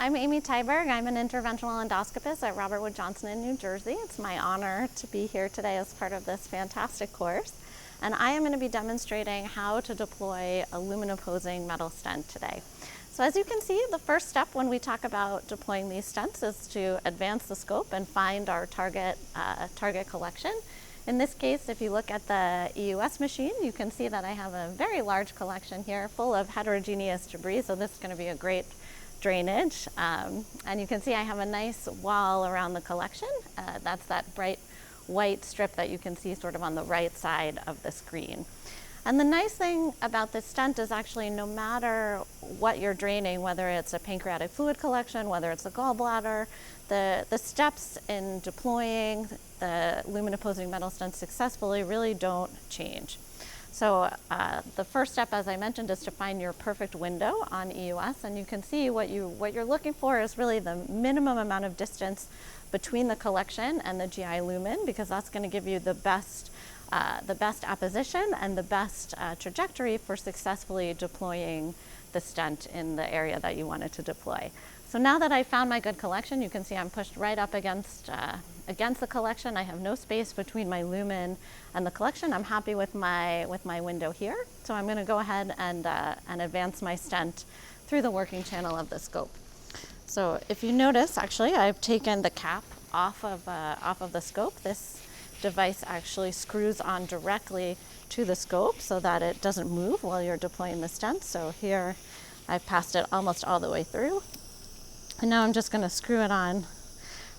I'm Amy Tyberg. I'm an interventional endoscopist at Robert Wood Johnson in New Jersey. It's my honor to be here today as part of this fantastic course. And I am going to be demonstrating how to deploy a Lumen Apposing metal stent today. So as you can see, the first step when we talk about deploying these stents is to advance the scope and find our target collection. In this case, if you look at the EUS machine, you can see that I have a very large collection here full of heterogeneous debris, so this is going to be a great drainage. And you can see I have a nice wall around the collection. That's that bright white strip that you can see sort of on the right side of the screen. And the nice thing about this stent is actually no matter what you're draining, whether it's a pancreatic fluid collection, whether it's a gallbladder, the steps in deploying the Lumen Apposing metal stent successfully really don't change. So the first step, as I mentioned, is to find your perfect window on EUS, and you can see what you're looking for is really the minimum amount of distance between the collection and the GI lumen, because that's going to give you the best apposition and the best trajectory for successfully deploying the stent in the area that you want it to deploy. So now that I found my good collection, you can see I'm pushed right up against the collection. I have no space between my lumen and the collection. I'm happy with my window here. So I'm going to go ahead and advance my stent through the working channel of the scope. So if you notice, actually, I've taken the cap off of the scope. This device actually screws on directly to the scope so that it doesn't move while you're deploying the stent. So here I've passed it almost all the way through. And now I'm just going to screw it on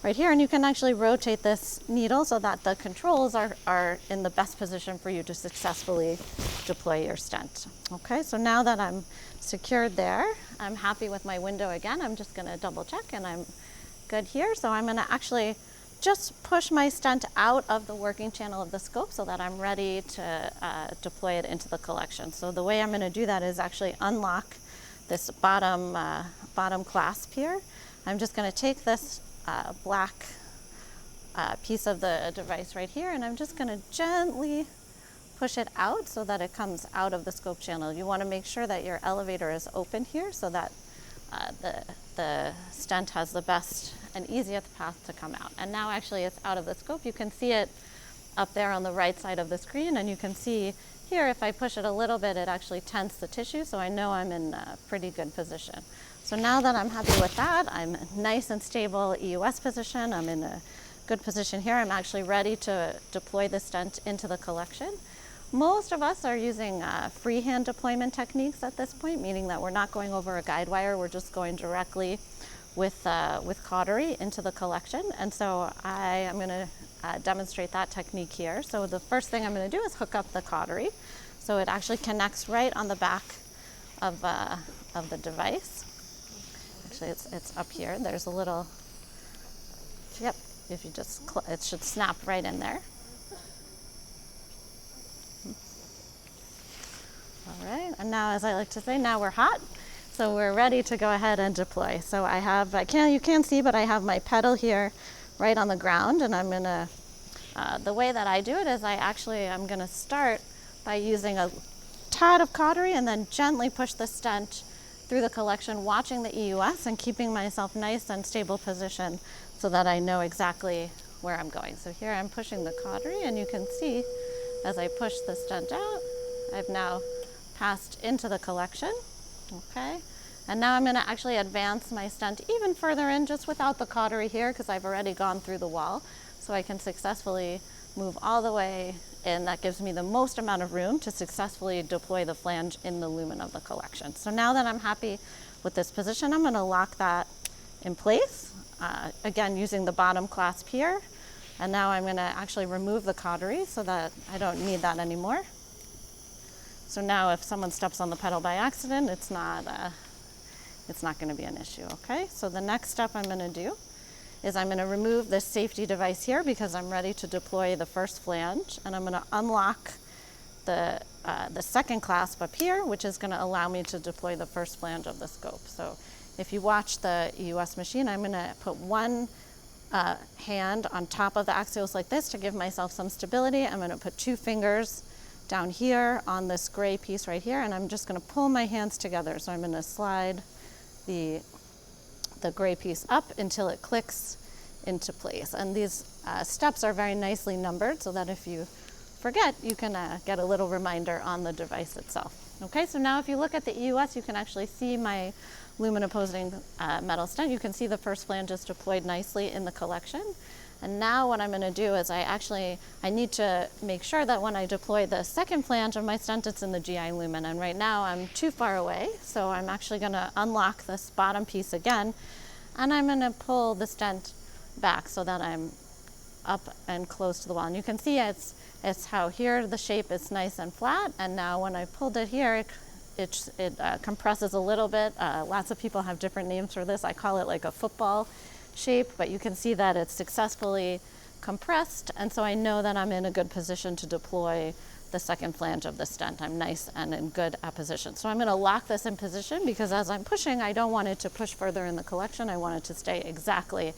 right here, and you can actually rotate this needle so that the controls are in the best position for you to successfully deploy your stent. Okay, so now that I'm secured there, I'm happy with my window again. I'm just going to double check and I'm good here. So I'm going to actually just push my stent out of the working channel of the scope so that I'm ready to deploy it into the collection. So the way I'm going to do that is actually unlock this bottom clasp here. I'm just going to take this black piece of the device right here, and I'm just going to gently push it out so that it comes out of the scope channel. You want to make sure that your elevator is open here so that the stent has the best and easiest path to come out. And now actually it's out of the scope. You can see it up there on the right side of the screen, and you can see here if I push it a little bit, it actually tents the tissue, so I know I'm in a pretty good position. So now that I'm happy with that, I'm nice and stable EUS position. I'm in a good position here. I'm actually ready to deploy the stent into the collection. Most of us are using freehand deployment techniques at this point, meaning that we're not going over a guide wire. We're just going directly with cautery into the collection. And so I am going to demonstrate that technique here. So the first thing I'm going to do is hook up the cautery. So it actually connects right on the back of the device. Actually, it's up here. There's a little, yep, if you just, it should snap right in there. All right, and now, as I like to say, now we're hot. So we're ready to go ahead and deploy. So you can't see, but I have my pedal here right on the ground, and I'm gonna, the way that I do it is I'm gonna start by using a tad of cautery and then gently push the stent through the collection, watching the EUS and keeping myself nice and stable position so that I know exactly where I'm going. So here I'm pushing the cautery, and you can see as I push the stent out, I've now passed into the collection. Okay, and now I'm going to actually advance my stent even further in just without the cautery here because I've already gone through the wall, so I can successfully move all the way in. That gives me the most amount of room to successfully deploy the flange in the lumen of the collection. So now that I'm happy with this position, I'm going to lock that in place, again using the bottom clasp here. And now I'm going to actually remove the cautery so that I don't need that anymore. So now if someone steps on the pedal by accident, it's not going to be an issue, okay? So the next step I'm going to do is I'm going to remove this safety device here because I'm ready to deploy the first flange, and I'm going to unlock the second clasp up here, which is going to allow me to deploy the first flange of the scope. So if you watch the EUS machine, I'm going to put one hand on top of the axials like this to give myself some stability. I'm going to put two fingers down here on this gray piece right here, and I'm just going to pull my hands together. So I'm going to slide the the gray piece up until it clicks into place. And these steps are very nicely numbered so that if you forget, you can get a little reminder on the device itself. Okay, so now if you look at the EUS, you can actually see my Lumen Apposing metal stent. You can see the first flange is deployed nicely in the collection. And now what I'm going to do is I need to make sure that when I deploy the second flange of my stent, it's in the GI lumen. And right now I'm too far away, so I'm actually going to unlock this bottom piece again, and I'm going to pull the stent back so that I'm up and close to the wall. And you can see it's how here the shape is nice and flat, and now when I pulled it here, it compresses a little bit. Lots of people have different names for this. I call it like a football shape, but you can see that it's successfully compressed, and so I know that I'm in a good position to deploy the second flange of the stent. I'm nice and in good apposition. So I'm going to lock this in position because as I'm pushing, I don't want it to push further in the collection. I want it to stay exactly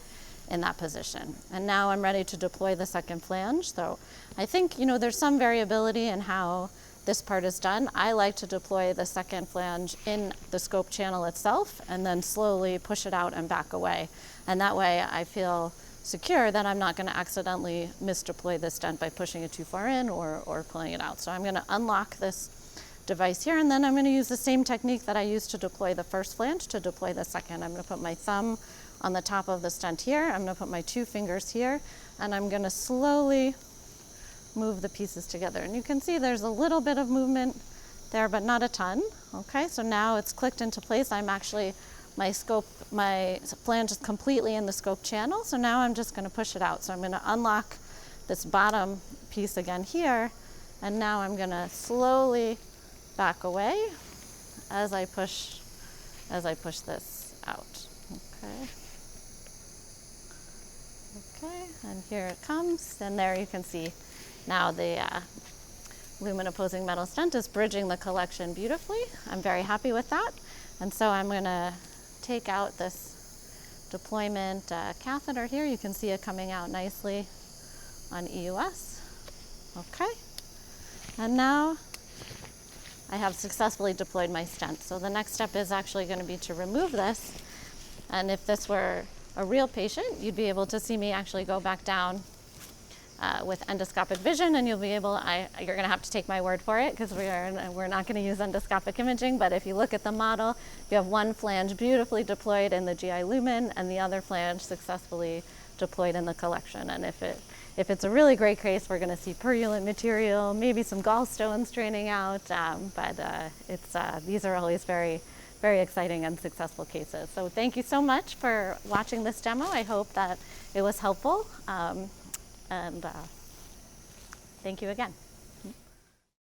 in that position. And now I'm ready to deploy the second flange. So I think, you know, there's some variability in how this part is done. I like to deploy the second flange in the scope channel itself and then slowly push it out and back away. And that way I feel secure that I'm not going to accidentally misdeploy the stent by pushing it too far in or pulling it out. So I'm going to unlock this device here, and then I'm going to use the same technique that I used to deploy the first flange to deploy the second. I'm going to put my thumb on the top of the stent here. I'm going to put my 2 fingers here, and I'm going to slowly move the pieces together. And you can see there's a little bit of movement there, but not a ton. Okay, so now it's clicked into place. My flange is completely in the scope channel, so now I'm just going to push it out. So I'm going to unlock this bottom piece again here, and now I'm going to slowly back away as I push this out. Okay, and here it comes, and there you can see now the Lumen Apposing metal stent is bridging the collection beautifully. I'm very happy with that, and so I'm going to take out this deployment catheter here. You can see it coming out nicely on EUS. Okay, and now I have successfully deployed my stent. So the next step is actually going to be to remove this, and if this were a real patient, you'd be able to see me actually go back down with endoscopic vision, and you'll be able, you're going to have to take my word for it because we're not going to use endoscopic imaging, but if you look at the model, you have one flange beautifully deployed in the GI lumen and the other flange successfully deployed in the collection. And if it's a really great case, we're going to see purulent material, maybe some gallstones draining out, but these are always very, very exciting and successful cases. So thank you so much for watching this demo. I hope that it was helpful. And thank you again.